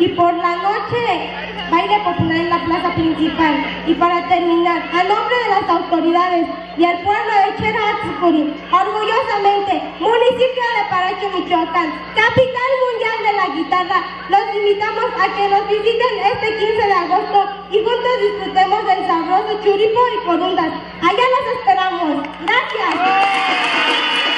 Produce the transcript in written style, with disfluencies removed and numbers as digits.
y por la noche baile popular en la plaza principal. Y para terminar, a nombre de las autoridades y al pueblo de Cheratzcuri, orgullosamente, municipio de Paracho, Michoacán, capital mundial de la guitarra, los invitamos a que nos visiten este 15 de agosto y juntos disfrutemos del sabroso churipo y corundas. Allá los esperamos. ¡Gracias!